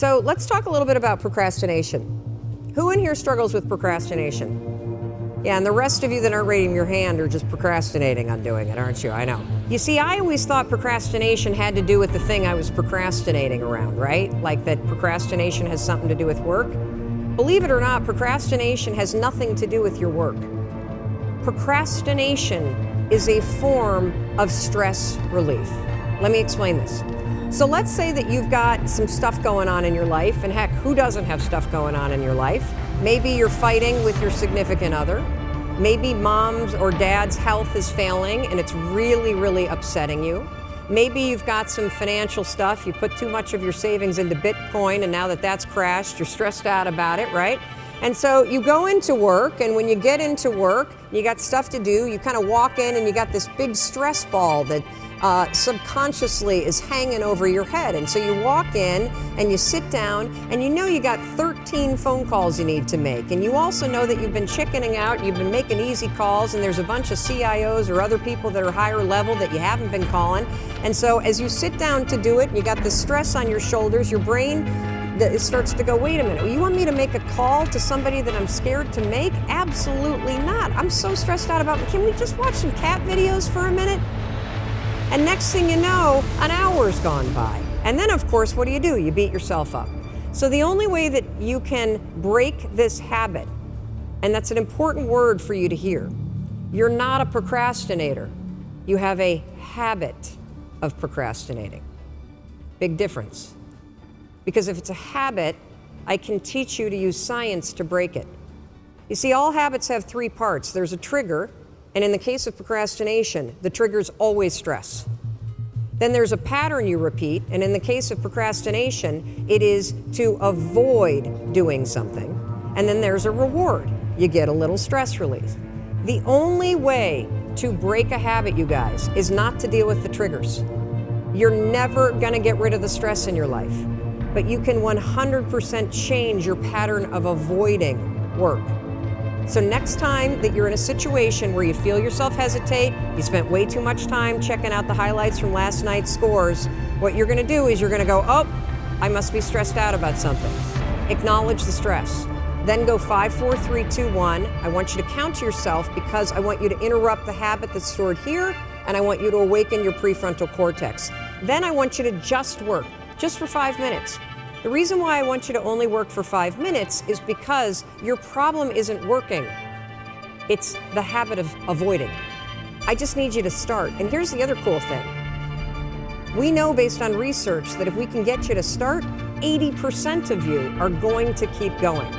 So let's talk a little bit about procrastination. Who in here struggles with procrastination? Yeah, and the rest of you that aren't raising your hand are just procrastinating on doing it, aren't you? I know. You see, I always thought procrastination had to do with the thing I was procrastinating around, right? Like that procrastination has something to do with work. Believe it or not, procrastination has nothing to do with your work. Procrastination is a form of stress relief. Let me explain this. So let's say that you've got some stuff going on in your life, and heck, who doesn't have stuff going on in your life? Maybe you're fighting with your significant other. Maybe mom's or dad's health is failing and it's really, really upsetting you. Maybe you've got some financial stuff. You put too much of your savings into Bitcoin, and now that that's crashed, you're stressed out about it, right? And so you go into work, and when you get into work, you got stuff to do, you kind of walk in and you got this big stress ball that subconsciously is hanging over your head. And so you walk in and you sit down and you know you got 13 phone calls you need to make. And you also know that you've been chickening out, you've been making easy calls, and there's a bunch of CIOs or other people that are higher level that you haven't been calling. And so as you sit down to do it, and you got the stress on your shoulders, your brain it starts to go, wait a minute, you want me to make a call to somebody that I'm scared to make? Absolutely not. I'm so stressed out about it. Can we just watch some cat videos for a minute? And next thing you know, an hour's gone by. And then, of course, what do? You beat yourself up. So the only way that you can break this habit, and that's an important word for you to hear, you're not a procrastinator. You have a habit of procrastinating. Big difference. Because if it's a habit, I can teach you to use science to break it. You see, all habits have three parts. There's a trigger, and in the case of procrastination, the trigger is always stress. Then there's a pattern you repeat, and in the case of procrastination, it is to avoid doing something. And then there's a reward. You get a little stress relief. The only way to break a habit, you guys, is not to deal with the triggers. You're never gonna get rid of the stress in your life, but you can 100% change your pattern of avoiding work. So next time that you're in a situation where you feel yourself hesitate, you spent way too much time checking out the highlights from last night's scores, what you're gonna do is you're gonna go, oh, I must be stressed out about something. Acknowledge the stress. Then go 5, 4, 3, 2, 1. I want you to count to yourself because I want you to interrupt the habit that's stored here, and I want you to awaken your prefrontal cortex. Then I want you to just work, just for 5 minutes. The reason why I want you to only work for 5 minutes is because your problem isn't working. It's the habit of avoiding. I just need you to start. And here's the other cool thing. We know based on research that if we can get you to start, 80% of you are going to keep going.